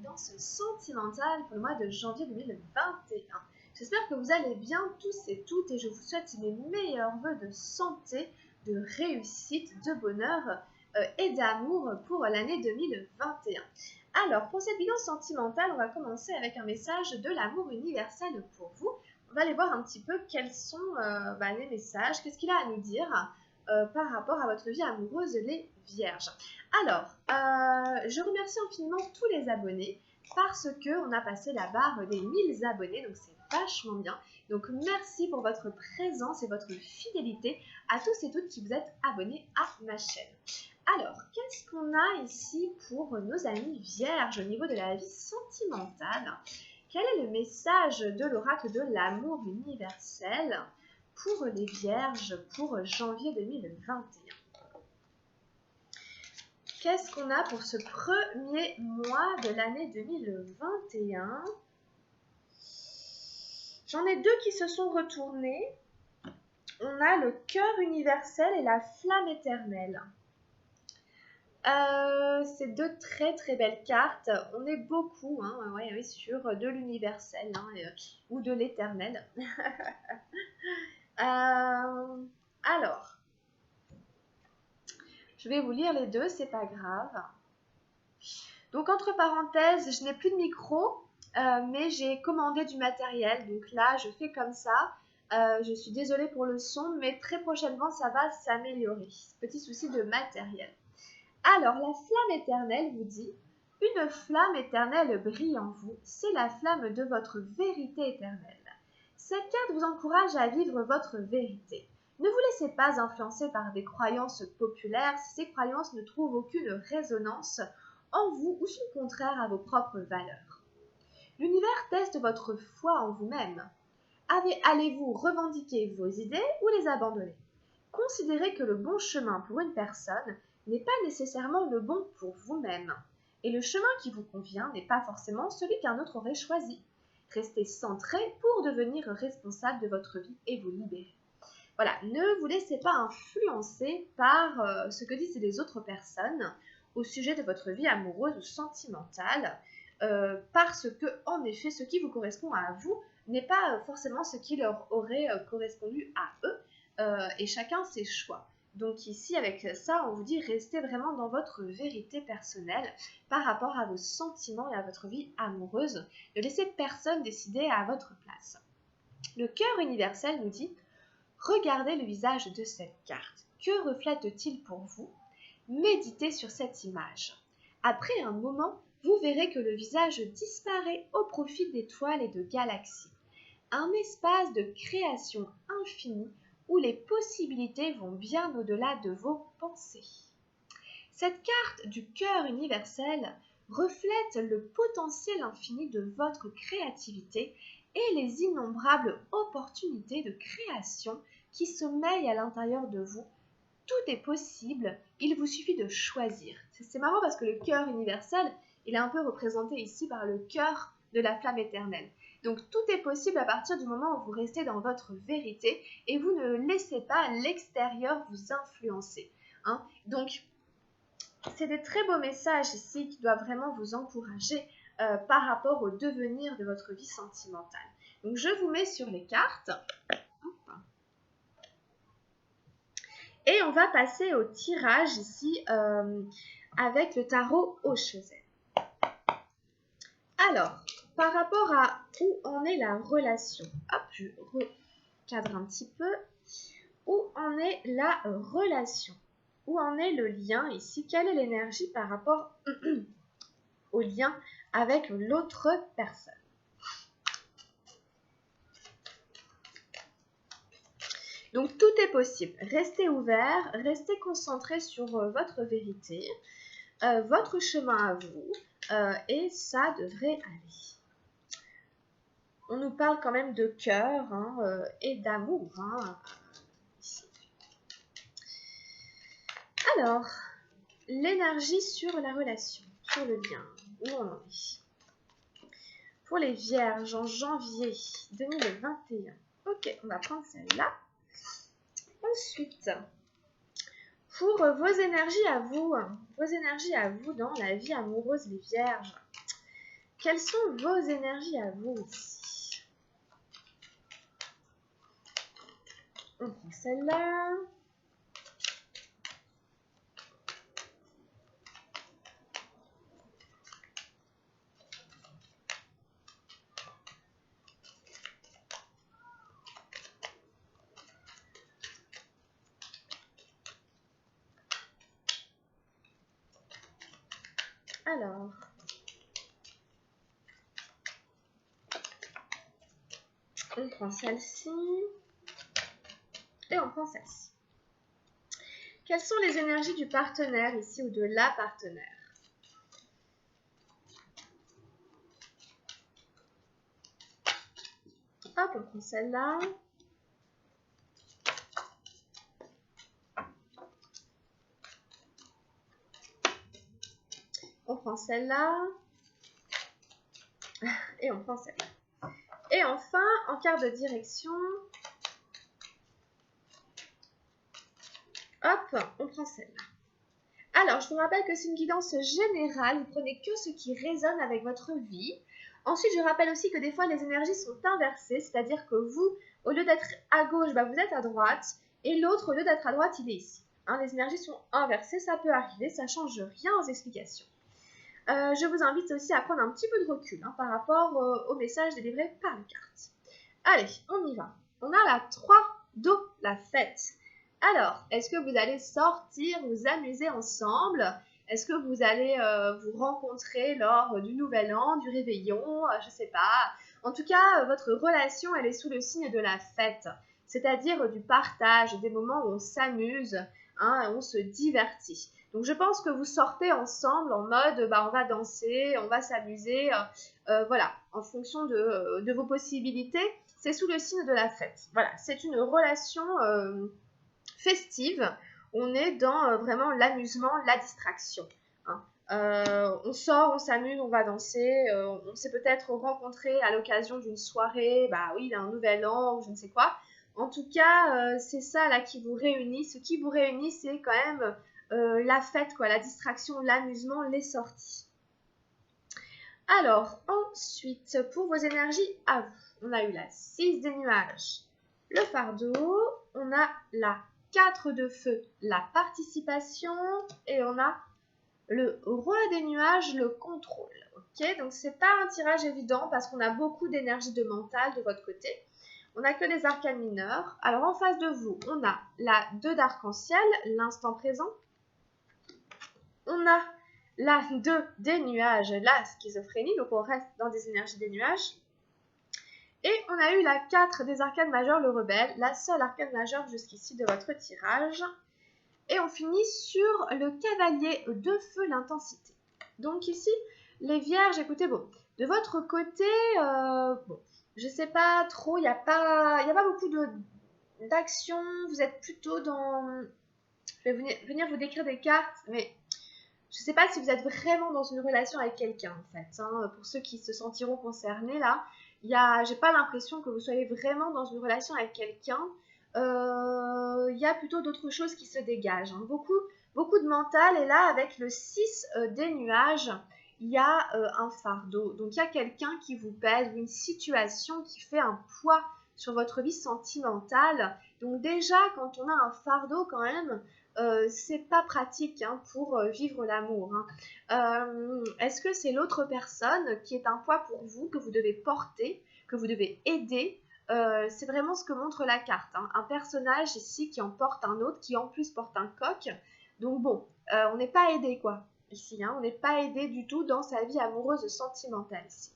guidance sentimentale pour le mois de janvier 2021. J'espère que vous allez bien tous et toutes et je vous souhaite mes meilleurs vœux de santé, de réussite, de bonheur et d'amour pour l'année 2021. Alors, pour cette guidance sentimentale, on va commencer avec un message de l'amour universel pour vous. On va aller voir un petit peu quels sont les messages, qu'est-ce qu'il a à nous dire par rapport à votre vie amoureuse, les vierges. Alors, je remercie infiniment tous les abonnés parce qu'on a passé la barre des 1000 abonnés, donc c'est vachement bien. Donc merci pour votre présence et votre fidélité à tous et toutes qui vous êtes abonnés à ma chaîne. Alors, qu'est-ce qu'on a ici pour nos amis vierges au niveau de la vie sentimentale? Quel est le message de l'oracle de l'amour universel pour les vierges pour janvier 2021? Qu'est-ce qu'on a pour ce premier mois de l'année 2021? J'en ai deux qui se sont retournés. On a le cœur universel et la flamme éternelle. C'est deux très très belles cartes. On est beaucoup sur de l'universel ou de l'éternel. Alors, je vais vous lire les deux, c'est pas grave. Donc entre parenthèses, je n'ai plus de micro, mais j'ai commandé du matériel. Donc là, je fais comme ça. Je suis désolée pour le son, mais très prochainement, ça va s'améliorer. Petit souci de matériel. Alors, la flamme éternelle vous dit « Une flamme éternelle brille en vous, c'est la flamme de votre vérité éternelle. Cette carte vous encourage à vivre votre vérité. Ne vous laissez pas influencer par des croyances populaires si ces croyances ne trouvent aucune résonance en vous ou sont contraires à vos propres valeurs. L'univers teste votre foi en vous-même. Allez-vous revendiquer vos idées ou les abandonner? Considérez que le bon chemin pour une personne n'est pas nécessairement le bon pour vous-même. Et le chemin qui vous convient n'est pas forcément celui qu'un autre aurait choisi. Restez centré pour devenir responsable de votre vie et vous libérer. Voilà, ne vous laissez pas influencer par ce que disent les autres personnes au sujet de votre vie amoureuse ou sentimentale, parce que, en effet, ce qui vous correspond à vous n'est pas forcément ce qui leur aurait correspondu à eux, et chacun ses choix. Donc ici, avec ça, on vous dit restez vraiment dans votre vérité personnelle par rapport à vos sentiments et à votre vie amoureuse. Ne laissez personne décider à votre place. Le cœur universel nous dit regardez le visage de cette carte. Que reflète-t-il pour vous? Méditez sur cette image. Après un moment, vous verrez que le visage disparaît au profit d'étoiles et de galaxies. Un espace de création infinie où les possibilités vont bien au-delà de vos pensées. Cette carte du cœur universel reflète le potentiel infini de votre créativité et les innombrables opportunités de création qui sommeillent à l'intérieur de vous. Tout est possible, il vous suffit de choisir. C'est marrant parce que le cœur universel, il est un peu représenté ici par le cœur de la flamme éternelle. Donc tout est possible à partir du moment où vous restez dans votre vérité et vous ne laissez pas l'extérieur vous influencer. Donc c'est des très beaux messages ici qui doivent vraiment vous encourager par rapport au devenir de votre vie sentimentale. Donc je vous mets sur les cartes. Et on va passer au tirage ici avec le tarot au chevet. Alors, par rapport à où en est la relation, hop, je recadre un petit peu, où en est la relation, où en est le lien ici, quelle est l'énergie par rapport au lien avec l'autre personne. Donc tout est possible, restez ouvert, restez concentré sur votre vérité, votre chemin à vous, et ça devrait aller. On nous parle quand même de cœur et d'amour. Ici. Alors, l'énergie sur la relation, sur le lien, où on en est. Pour les vierges en janvier 2021. Ok, on va prendre celle-là. Ensuite, pour vos énergies à vous dans la vie amoureuse, les vierges. Quelles sont vos énergies à vous ici? On prend celle-là. Alors, on prend celle-ci et on prend celle-ci. Quelles sont les énergies du partenaire ici ou de la partenaire? Hop, on prend celle-là. On prend celle-là. Et on prend celle-là. Et enfin, en carte de direction, hop, on prend celle-là. Alors, je vous rappelle que c'est une guidance générale. Vous prenez que ce qui résonne avec votre vie. Ensuite, je rappelle aussi que des fois, les énergies sont inversées. C'est-à-dire que vous, au lieu d'être à gauche, bah, vous êtes à droite. Et l'autre, au lieu d'être à droite, il est ici. Hein, les énergies sont inversées. Ça peut arriver. Ça ne change rien aux explications. Je vous invite aussi à prendre un petit peu de recul par rapport au message délivré par les cartes. Allez, on y va. On a la 3 d'eau, la fête. Alors, est-ce que vous allez sortir, vous amuser ensemble? Est-ce que vous allez vous rencontrer lors du Nouvel An, du Réveillon? Je ne sais pas. En tout cas, votre relation, elle est sous le signe de la fête. C'est-à-dire du partage, des moments où on s'amuse, on se divertit. Donc, je pense que vous sortez ensemble en mode, on va danser, on va s'amuser. Voilà, en fonction de vos possibilités. C'est sous le signe de la fête. Voilà, c'est une relation festive. On est dans vraiment l'amusement, la distraction. On sort, on s'amuse, on va danser. On s'est peut-être rencontré à l'occasion d'une soirée, d'un nouvel an ou je ne sais quoi. En tout cas, c'est ça là qui vous réunit. Ce qui vous réunit, c'est quand même la fête, quoi, la distraction, l'amusement, les sorties. Alors, ensuite, pour vos énergies à vous, on a eu la 6 des nuages, le fardeau, on a la 4 de feu, la participation, et on a le roi des nuages, le contrôle. Ok, donc c'est pas un tirage évident parce qu'on a beaucoup d'énergie de mental de votre côté. On n'a que des arcanes mineurs. Alors en face de vous, on a la 2 d'arc-en-ciel, l'instant présent. On a la 2 des nuages, la schizophrénie, donc on reste dans des énergies des nuages. Et on a eu la 4 des arcanes majeures, le rebelle, la seule arcane majeure jusqu'ici de votre tirage. Et on finit sur le cavalier de feu, l'intensité. Donc ici, les vierges, écoutez, bon, de votre côté, je ne sais pas trop, il n'y a pas beaucoup d'action, vous êtes plutôt dans... Je vais venir vous décrire des cartes, mais je ne sais pas si vous êtes vraiment dans une relation avec quelqu'un, en fait. Pour ceux qui se sentiront concernés, là, j'ai pas l'impression que vous soyez vraiment dans une relation avec quelqu'un. Il y a plutôt d'autres choses qui se dégagent. Beaucoup de mental. Et là, avec le 6 des nuages, il y a un fardeau. Donc, il y a quelqu'un qui vous pèse, une situation qui fait un poids sur votre vie sentimentale. Donc, déjà, quand on a un fardeau, quand même, c'est pas pratique pour vivre l'amour. Est-ce que c'est l'autre personne qui est un poids pour vous, que vous devez porter, que vous devez aider? C'est vraiment ce que montre la carte. Un personnage ici qui en porte un autre, qui en plus porte un coq. Donc bon, on n'est pas aidé quoi, ici. On n'est pas aidé du tout dans sa vie amoureuse sentimentale ici.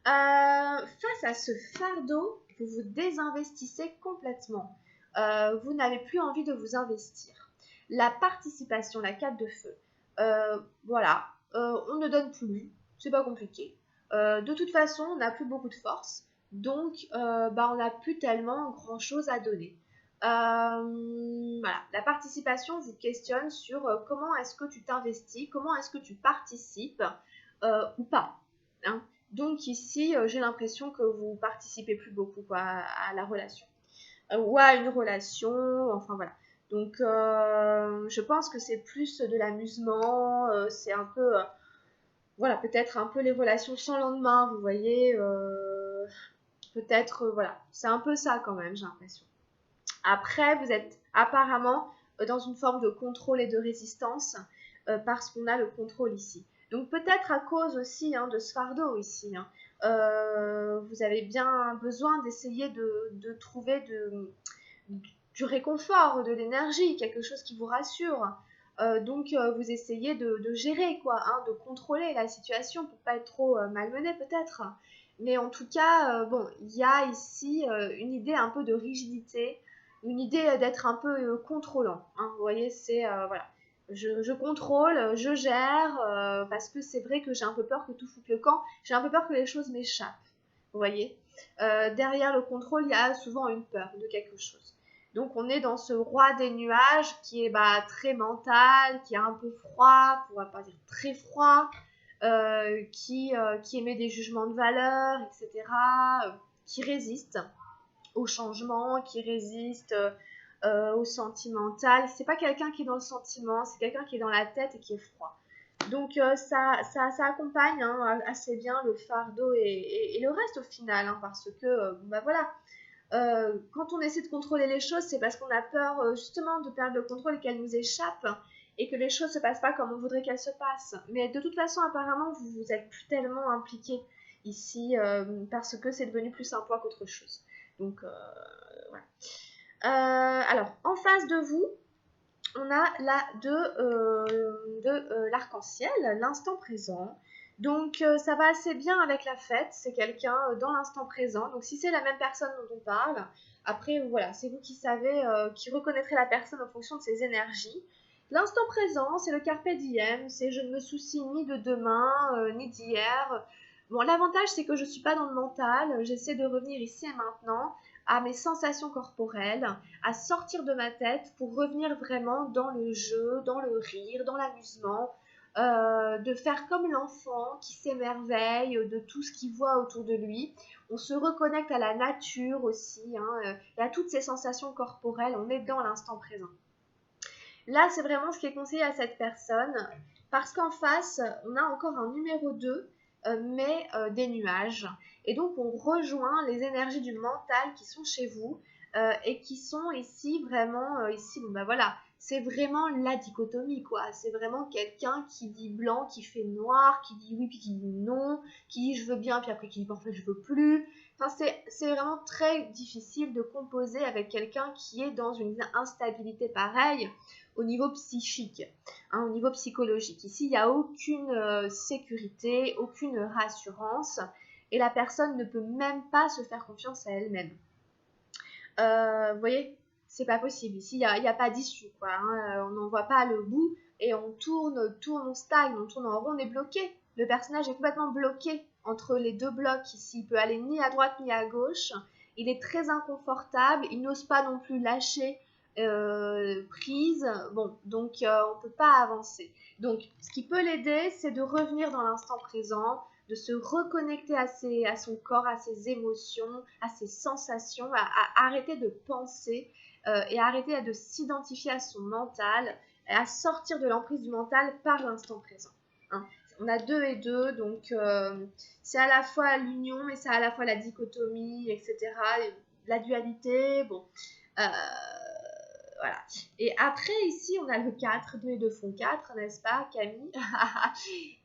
Face à ce fardeau, vous vous désinvestissez complètement. Vous n'avez plus envie de vous investir. La participation, la 4 de feu. Voilà, on ne donne plus, c'est pas compliqué. De toute façon, on n'a plus beaucoup de force. Donc, on n'a plus tellement grand chose à donner. Voilà, la participation vous questionne sur comment est-ce que tu t'investis, comment est-ce que tu participes ou pas. Donc ici, j'ai l'impression que vous participez plus beaucoup à la relation ou à une relation, enfin voilà. Donc je pense que c'est plus de l'amusement, c'est un peu voilà, peut-être un peu les relations sans lendemain, vous voyez, peut-être, voilà, c'est un peu ça quand même, j'ai l'impression. Après, vous êtes apparemment dans une forme de contrôle et de résistance parce qu'on a le contrôle ici. Donc peut-être à cause aussi de ce fardeau ici, vous avez bien besoin d'essayer de trouver du réconfort, de l'énergie, quelque chose qui vous rassure. Donc vous essayez de gérer, quoi, de contrôler la situation pour pas être trop malmené peut-être. Mais en tout cas, bon, il y a ici une idée un peu de rigidité, une idée d'être un peu contrôlant. Vous voyez, c'est voilà, je contrôle, je gère, parce que c'est vrai que j'ai un peu peur que tout foute le camp, j'ai un peu peur que les choses m'échappent. Vous voyez, derrière le contrôle, il y a souvent une peur de quelque chose. Donc on est dans ce roi des nuages qui est très mental, qui est un peu froid, on va pas dire très froid, qui émet des jugements de valeur, etc., qui résiste au changement, qui résiste au sentimental. C'est pas quelqu'un qui est dans le sentiment, c'est quelqu'un qui est dans la tête et qui est froid. Donc ça accompagne assez bien le fardeau et le reste au final, parce que voilà, quand on essaie de contrôler les choses, c'est parce qu'on a peur justement de perdre le contrôle et qu'elles nous échappent et que les choses se passent pas comme on voudrait qu'elles se passent. Mais de toute façon, apparemment, vous êtes plus tellement impliqué ici parce que c'est devenu plus un poids qu'autre chose. Donc voilà. Alors, en face de vous, on a là de l'arc-en-ciel, l'instant présent. Donc ça va assez bien avec la fête, c'est quelqu'un dans l'instant présent. Donc si c'est la même personne dont on parle, après voilà, c'est vous qui savez, qui reconnaîtrez la personne en fonction de ses énergies. L'instant présent, c'est le carpe diem, c'est je ne me soucie ni de demain, ni d'hier. Bon, l'avantage c'est que je ne suis pas dans le mental, j'essaie de revenir ici et maintenant à mes sensations corporelles, à sortir de ma tête pour revenir vraiment dans le jeu, dans le rire, dans l'amusement, de faire comme l'enfant qui s'émerveille de tout ce qu'il voit autour de lui. On se reconnecte à la nature aussi, et à toutes ces sensations corporelles, on est dans l'instant présent. Là, c'est vraiment ce qui est conseillé à cette personne, parce qu'en face, on a encore un numéro 2, mais des nuages. Et donc, on rejoint les énergies du mental qui sont chez vous et qui sont ici vraiment, ici, bon ben voilà, c'est vraiment la dichotomie, quoi. C'est vraiment quelqu'un qui dit blanc, qui fait noir, qui dit oui, puis qui dit non, qui dit je veux bien, puis après qui dit en fait je veux plus. Enfin, c'est vraiment très difficile de composer avec quelqu'un qui est dans une instabilité pareille au niveau psychique, au niveau psychologique. Ici, il n'y a aucune sécurité, aucune rassurance, et la personne ne peut même pas se faire confiance à elle-même. Vous voyez, c'est pas possible. Ici, il n'y a pas d'issue, quoi. On n'en voit pas le bout, et on tourne, on stagne, on tourne en rond, on est bloqué. Le personnage est complètement bloqué entre les deux blocs ici. Il peut aller ni à droite ni à gauche. Il est très inconfortable. Il n'ose pas non plus lâcher prise. Bon, donc on ne peut pas avancer. Donc, ce qui peut l'aider, c'est de revenir dans l'instant présent, de se reconnecter à son corps, à ses émotions, à ses sensations, à arrêter de penser et arrêter de s'identifier à son mental, à sortir de l'emprise du mental par l'instant présent. On a 2 et 2, donc c'est à la fois l'union et c'est à la fois la dichotomie, etc. La dualité, bon. Voilà. Et après, ici, on a le 4, 2 et 2 font 4, n'est-ce pas, Camille?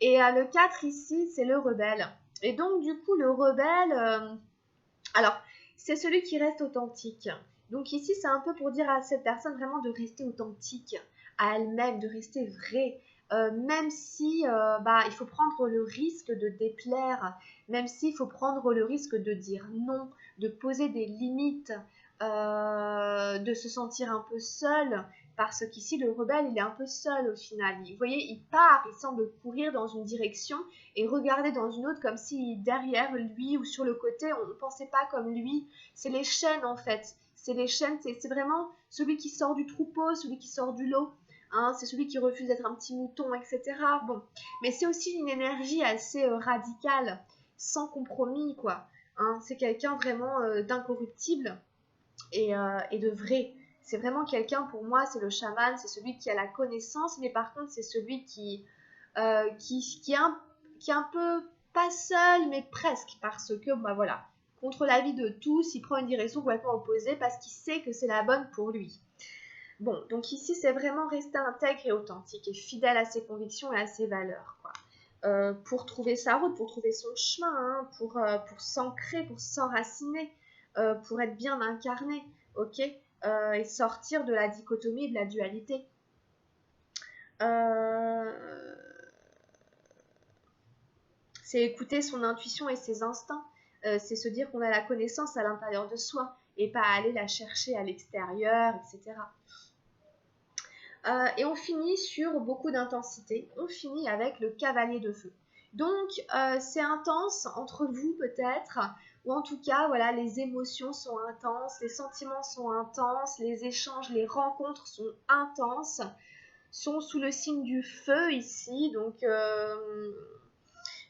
Et le 4 ici, c'est le rebelle. Et donc, du coup, le rebelle, alors, c'est celui qui reste authentique. Donc ici, c'est un peu pour dire à cette personne vraiment de rester authentique à elle-même, de rester vraie. Même si il faut prendre le risque de déplaire, même s'il faut prendre le risque de dire non, de poser des limites, de se sentir un peu seul, parce qu'ici le rebelle il est un peu seul au final. Vous voyez, il part, il semble courir dans une direction et regarder dans une autre comme si derrière lui ou sur le côté on ne pensait pas comme lui. C'est les chaînes en fait, c'est les chaînes, c'est vraiment celui qui sort du troupeau, celui qui sort du lot. C'est celui qui refuse d'être un petit mouton, etc. Bon, mais c'est aussi une énergie assez radicale, sans compromis, quoi. C'est quelqu'un vraiment d'incorruptible et de vrai. C'est vraiment quelqu'un, pour moi, c'est le chaman, c'est celui qui a la connaissance, mais par contre, c'est celui qui, qui est un peu pas seul, mais presque, parce que, bah voilà, contre l'avis de tous, il prend une direction complètement opposée parce qu'il sait que c'est la bonne pour lui. Bon, donc ici, c'est vraiment rester intègre et authentique et fidèle à ses convictions et à ses valeurs, quoi. Pour trouver sa route, pour trouver son chemin, hein, pour s'ancrer, pour s'enraciner, pour être bien incarné, ok, et sortir de la dichotomie et de la dualité. C'est écouter son intuition et ses instincts. C'est se dire qu'on a la connaissance à l'intérieur de soi et pas aller la chercher à l'extérieur, etc. Et on finit sur beaucoup d'intensité. On finit avec le cavalier de feu. Donc, c'est intense entre vous peut-être, ou en tout cas, voilà, les émotions sont intenses, les sentiments sont intenses, les échanges, les rencontres sont intenses, sont sous le signe du feu ici, donc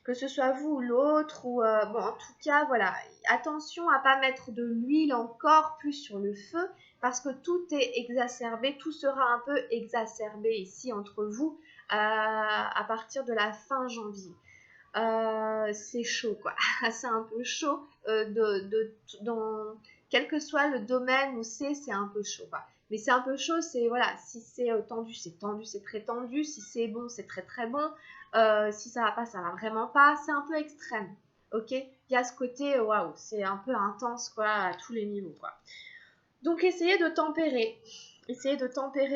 que ce soit vous ou l'autre, ou bon, en tout cas, voilà, attention à pas mettre de l'huile encore plus sur le feu, parce que tout est exacerbé, tout sera un peu exacerbé ici entre vous à partir de la fin janvier. C'est chaud, quoi. C'est un peu chaud dans quel que soit le domaine où c'est un peu chaud, quoi. Mais c'est un peu chaud, c'est voilà, si c'est tendu, c'est très tendu, si c'est bon, c'est très très bon, si ça va pas, ça va vraiment pas, c'est un peu extrême, ok? Il y a ce côté, waouh, c'est un peu intense, quoi, à tous les niveaux, quoi. Donc essayez de tempérer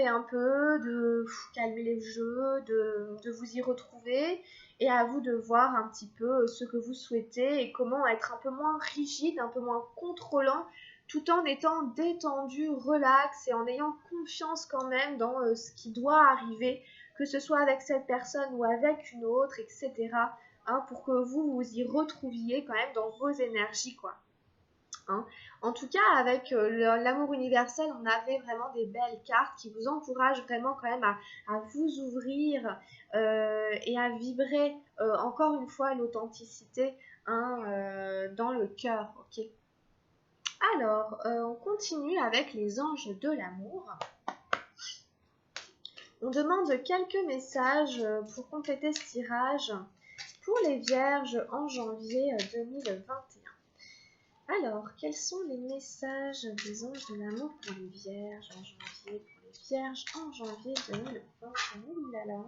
un peu, de calmer les jeux, de vous y retrouver, et à vous de voir un petit peu ce que vous souhaitez et comment être un peu moins rigide, un peu moins contrôlant, tout en étant détendu, relax et en ayant confiance quand même dans ce qui doit arriver, que ce soit avec cette personne ou avec une autre, etc. Hein, pour que vous vous y retrouviez quand même dans vos énergies, quoi. Hein. En tout cas, avec l'amour universel, on avait vraiment des belles cartes qui vous encouragent vraiment quand même à vous ouvrir et à vibrer encore une fois l'authenticité, hein, dans le cœur. Ok. Alors, on continue avec les anges de l'amour. On demande quelques messages pour compléter ce tirage pour les vierges en janvier 2021. Alors, quels sont les messages des anges de l'amour pour les vierges en janvier, pour les vierges en janvier 2021? Oulala.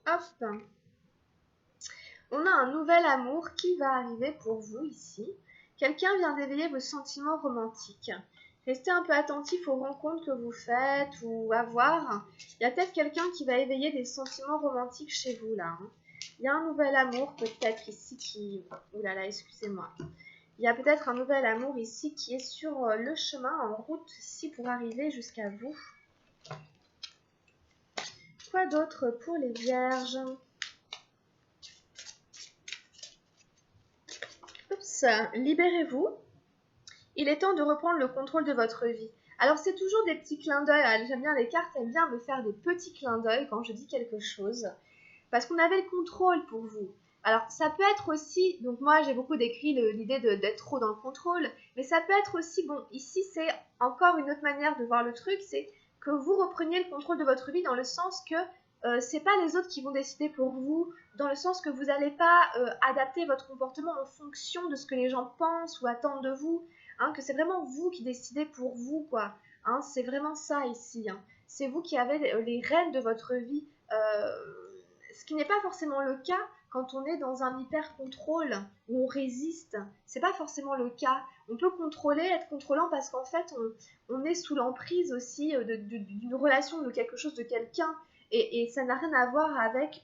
Hop. On a un nouvel amour qui va arriver pour vous ici. Quelqu'un vient d'éveiller vos sentiments romantiques. Restez un peu attentif aux rencontres que vous faites ou à voir. Il y a peut-être quelqu'un qui va éveiller des sentiments romantiques chez vous là. Hein. Il y a un nouvel amour peut-être ici qui... Oulala, excusez-moi. Il y a peut-être un nouvel amour ici qui est sur le chemin, en route ici pour arriver jusqu'à vous. Quoi d'autre pour les vierges ? Oups, libérez-vous. Il est temps de reprendre le contrôle de votre vie. Alors c'est toujours des petits clins d'œil, j'aime bien les cartes, elles aiment bien me faire des petits clins d'œil quand je dis quelque chose, parce qu'on avait le contrôle pour vous. Alors ça peut être aussi, donc moi j'ai beaucoup décrit l'idée d'être trop dans le contrôle, mais ça peut être aussi, bon ici c'est encore une autre manière de voir le truc, c'est que vous repreniez le contrôle de votre vie dans le sens que c'est pas les autres qui vont décider pour vous, dans le sens que vous n'allez pas adapter votre comportement en fonction de ce que les gens pensent ou attendent de vous, hein, que c'est vraiment vous qui décidez pour vous, quoi. Hein, c'est vraiment ça ici. Hein. C'est vous qui avez les rênes de votre vie, ce qui n'est pas forcément le cas quand on est dans un hyper-contrôle où on résiste. C'est pas forcément le cas. On peut contrôler, être contrôlant parce qu'en fait, on est sous l'emprise aussi d'une relation, de quelque chose, de quelqu'un. Et ça n'a rien à voir avec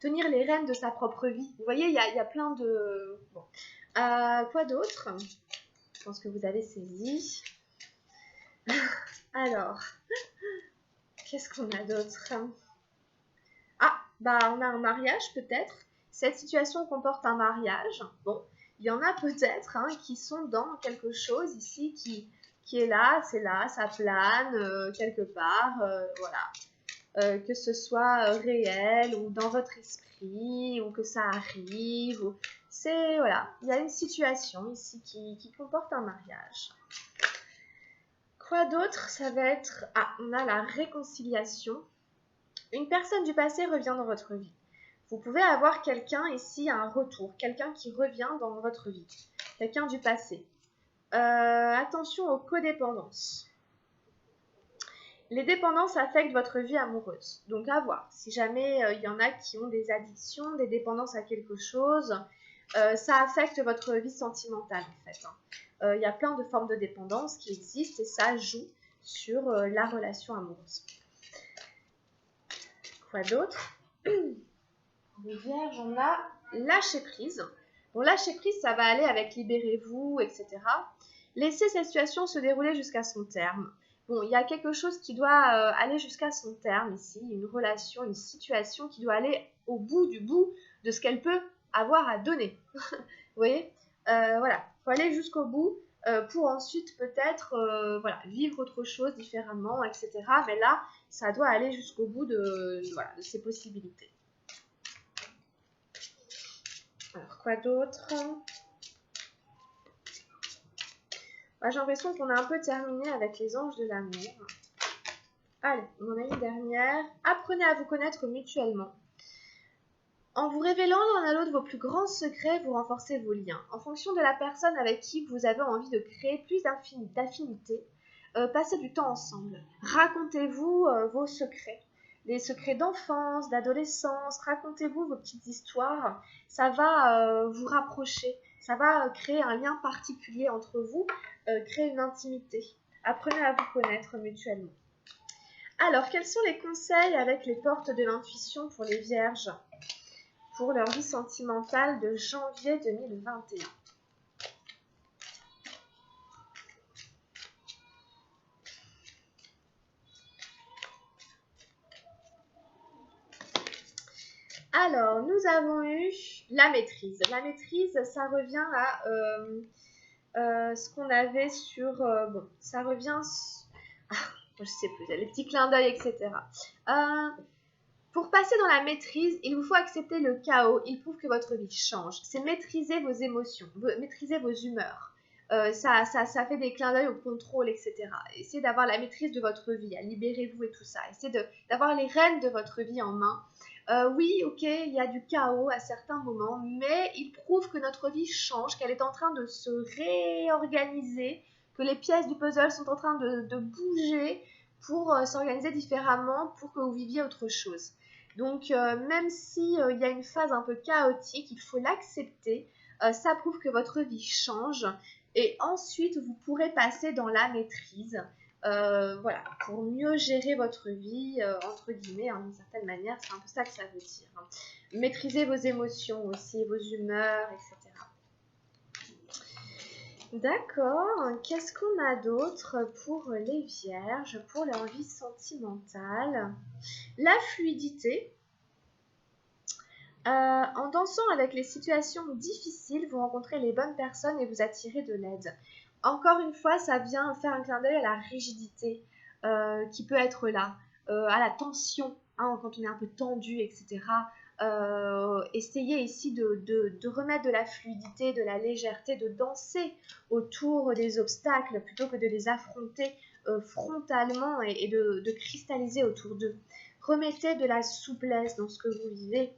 tenir les rênes de sa propre vie. Vous voyez, il y a plein de... Bon. Quoi d'autre ? Je pense que vous avez saisi. Alors, qu'est-ce qu'on a d'autre ? Ah, bah on a un mariage peut-être. Cette situation comporte un mariage. Bon, il y en a peut-être hein, qui sont dans quelque chose ici qui est là, c'est là, ça plane quelque part, voilà. que ce soit réel ou dans votre esprit, ou que ça arrive. C'est, voilà, il y a une situation ici qui comporte un mariage. Quoi d'autre? Ça va être... Ah, on a la réconciliation. Une personne du passé revient dans votre vie. Vous pouvez avoir quelqu'un ici, un retour, quelqu'un qui revient dans votre vie, quelqu'un du passé. Attention aux codépendances. Les dépendances affectent votre vie amoureuse. Donc à voir. Si jamais il y en a qui ont des addictions, des dépendances à quelque chose, ça affecte votre vie sentimentale en fait. Il y a plein de formes de dépendance qui existent et ça joue sur la relation amoureuse. Quoi d'autre? Les vierges, on a lâcher prise. Bon, lâcher prise, ça va aller avec libérez-vous, etc. Laissez cette situation se dérouler jusqu'à son terme. Bon, il y a quelque chose qui doit aller jusqu'à son terme ici, une relation, une situation qui doit aller au bout du bout de ce qu'elle peut avoir à donner. Vous voyez, voilà, il faut aller jusqu'au bout pour ensuite peut-être voilà, vivre autre chose différemment, etc. Mais là, ça doit aller jusqu'au bout voilà, de ses possibilités. Alors, quoi d'autre? J'ai l'impression qu'on a un peu terminé avec les anges de l'amour. Allez, on en a une dernière. Apprenez à vous connaître mutuellement. En vous révélant l'un à l'autre vos plus grands secrets, vous renforcez vos liens. En fonction de la personne avec qui vous avez envie de créer plus d'affinité, passez du temps ensemble. Racontez-vous vos secrets. Les secrets d'enfance, d'adolescence, racontez-vous vos petites histoires. Ça va vous rapprocher. Ça va créer un lien particulier entre vous, créer une intimité. Apprenez à vous connaître mutuellement. Alors, quels sont les conseils avec les portes de l'intuition pour les vierges pour leur vie sentimentale de janvier 2021? Alors, nous avons eu la maîtrise. La maîtrise, ça revient à ce qu'on avait sur... bon, ça revient... je sais plus, les petits clins d'œil, etc. Pour passer dans la maîtrise, il vous faut accepter le chaos. Il prouve que votre vie change. C'est maîtriser vos émotions, maîtriser vos humeurs. Ça fait des clins d'œil au contrôle, etc. Essayez d'avoir la maîtrise de votre vie, libérez-vous et tout ça. Essayez d'avoir les rênes de votre vie en main. Oui, ok, il y a du chaos à certains moments, mais il prouve que notre vie change, qu'elle est en train de se réorganiser, que les pièces du puzzle sont en train de bouger pour s'organiser différemment, pour que vous viviez autre chose. Donc, même s'il y a une phase un peu chaotique, il faut l'accepter. Ça prouve que votre vie change. Et ensuite, vous pourrez passer dans la maîtrise. Voilà, pour mieux gérer votre vie, entre guillemets, d'une certaine manière, c'est un peu ça que ça veut dire. Maîtriser vos émotions aussi, vos humeurs, etc. D'accord, qu'est-ce qu'on a d'autre pour les vierges, pour leur vie sentimentale? La fluidité. En dansant avec les situations difficiles, vous rencontrez les bonnes personnes et vous attirez de l'aide. Encore une fois, ça vient faire un clin d'œil à la rigidité qui peut être là, à la tension, quand on est un peu tendu, etc. Essayez ici de remettre de la fluidité, de la légèreté, de danser autour des obstacles plutôt que de les affronter frontalement et de cristalliser autour d'eux. Remettez de la souplesse dans ce que vous vivez.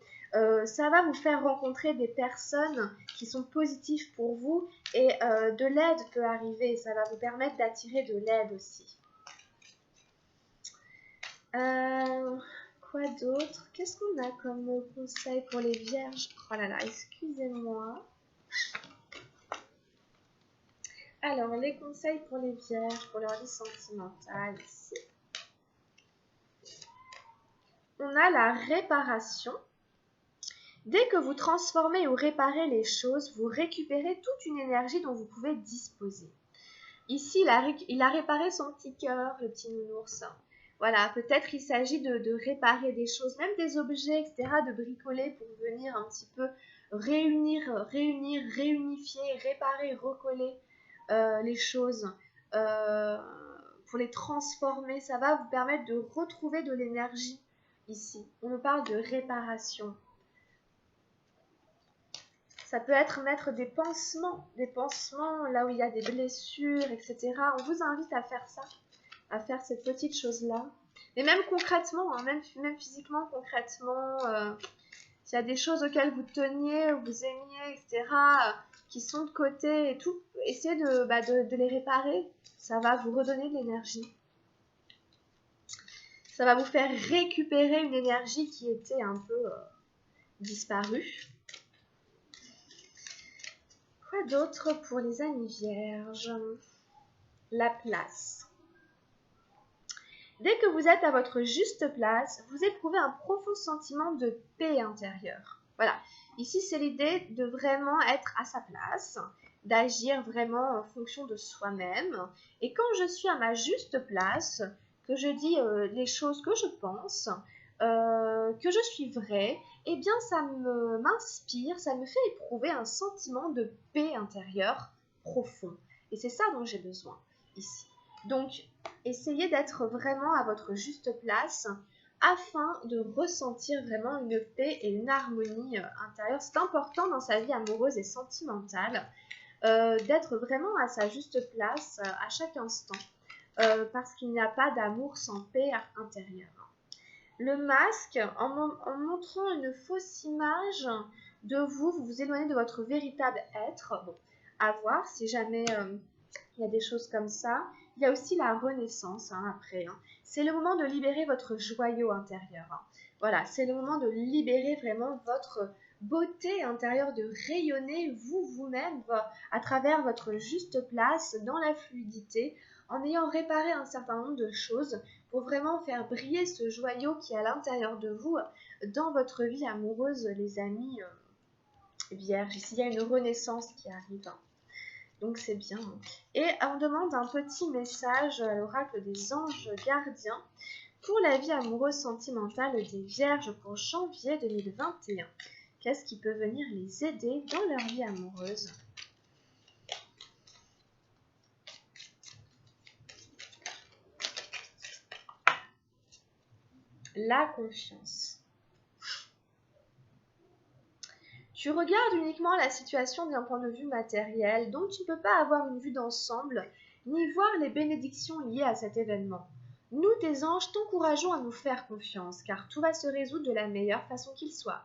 Ça va vous faire rencontrer des personnes qui sont positives pour vous et de l'aide peut arriver. Ça va vous permettre d'attirer de l'aide aussi. Quoi d'autre? Qu'est-ce qu'on a comme conseil pour les vierges? Oh là là, excusez-moi. Alors, les conseils pour les vierges, pour leur vie sentimentale ici. On a la réparation. Dès que vous transformez ou réparez les choses, vous récupérez toute une énergie dont vous pouvez disposer. Ici, il a réparé son petit cœur, le petit nounours. Voilà, peut-être il s'agit de réparer des choses, même des objets, etc., de bricoler pour venir un petit peu réunifier, réparer, recoller les choses pour les transformer. Ça va vous permettre de retrouver de l'énergie ici. On nous parle de réparation. Ça peut être mettre des pansements là où il y a des blessures, etc. On vous invite à faire ça, à faire cette petite chose-là. Mais même concrètement, hein, même physiquement, concrètement, s'il y a des choses auxquelles vous teniez, vous aimiez, etc., qui sont de côté et tout, essayez de les réparer. Ça va vous redonner de l'énergie. Ça va vous faire récupérer une énergie qui était un peu disparue. Quoi d'autre pour les amis vierges? La place. Dès que vous êtes à votre juste place, vous éprouvez un profond sentiment de paix intérieure. Voilà, ici c'est l'idée de vraiment être à sa place, d'agir vraiment en fonction de soi-même. Et quand je suis à ma juste place, que je dis les choses que je pense, que je suis vraie, eh bien ça m'inspire, ça me fait éprouver un sentiment de paix intérieure profond. Et c'est ça dont j'ai besoin ici. Donc, essayez d'être vraiment à votre juste place afin de ressentir vraiment une paix et une harmonie intérieure. C'est important dans sa vie amoureuse et sentimentale d'être vraiment à sa juste place à chaque instant parce qu'il n'y a pas d'amour sans paix intérieure. Le masque, en montrant une fausse image de vous, vous vous éloignez de votre véritable être. Bon, à voir si jamais il y a des choses comme ça. Il y a aussi la renaissance après. C'est le moment de libérer votre joyau intérieur. Voilà, c'est le moment de libérer vraiment votre beauté intérieure, de rayonner vous-même à travers votre juste place dans la fluidité, en ayant réparé un certain nombre de choses pour vraiment faire briller ce joyau qui est à l'intérieur de vous dans votre vie amoureuse, les amis vierges. Ici, il y a une renaissance qui arrive. Donc c'est bien. Et on demande un petit message à l'oracle des anges gardiens pour la vie amoureuse sentimentale des vierges pour janvier 2021. Qu'est-ce qui peut venir les aider dans leur vie amoureuse? La confiance. Tu regardes uniquement la situation d'un point de vue matériel, donc tu ne peux pas avoir une vue d'ensemble, ni voir les bénédictions liées à cet événement. Nous, tes anges, t'encourageons à nous faire confiance, car tout va se résoudre de la meilleure façon qu'il soit.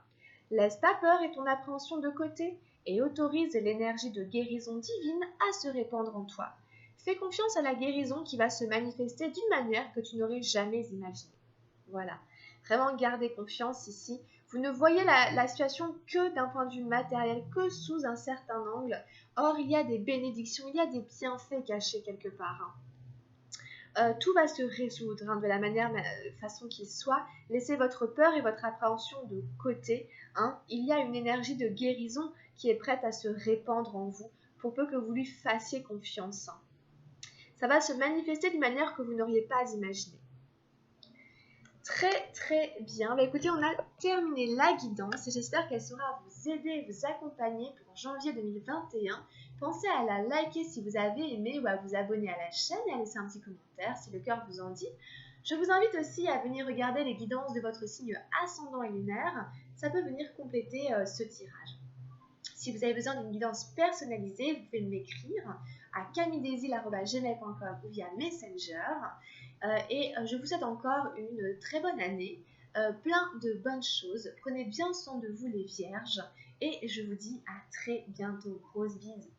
Laisse ta peur et ton appréhension de côté, et autorise l'énergie de guérison divine à se répandre en toi. Fais confiance à la guérison qui va se manifester d'une manière que tu n'aurais jamais imaginée. Voilà, vraiment gardez confiance ici. Vous ne voyez la situation que d'un point de vue matériel, que sous un certain angle. Or, il y a des bénédictions, il y a des bienfaits cachés quelque part. Tout va se résoudre de la façon qu'il soit. Laissez votre peur et votre appréhension de côté. Il y a une énergie de guérison qui est prête à se répandre en vous pour peu que vous lui fassiez confiance. Ça va se manifester d'une manière que vous n'auriez pas imaginée. Très très bien. Écoutez, on a terminé la guidance et j'espère qu'elle saura vous aider et vous accompagner pour janvier 2021. Pensez à la liker si vous avez aimé ou à vous abonner à la chaîne et à laisser un petit commentaire si le cœur vous en dit. Je vous invite aussi à venir regarder les guidances de votre signe ascendant et lunaire. Ça peut venir compléter ce tirage. Si vous avez besoin d'une guidance personnalisée, vous pouvez m'écrire à camilledesil@gmail.com ou via Messenger. Et je vous souhaite encore une très bonne année, plein de bonnes choses. Prenez bien soin de vous les vierges et je vous dis à très bientôt. Grosses bises.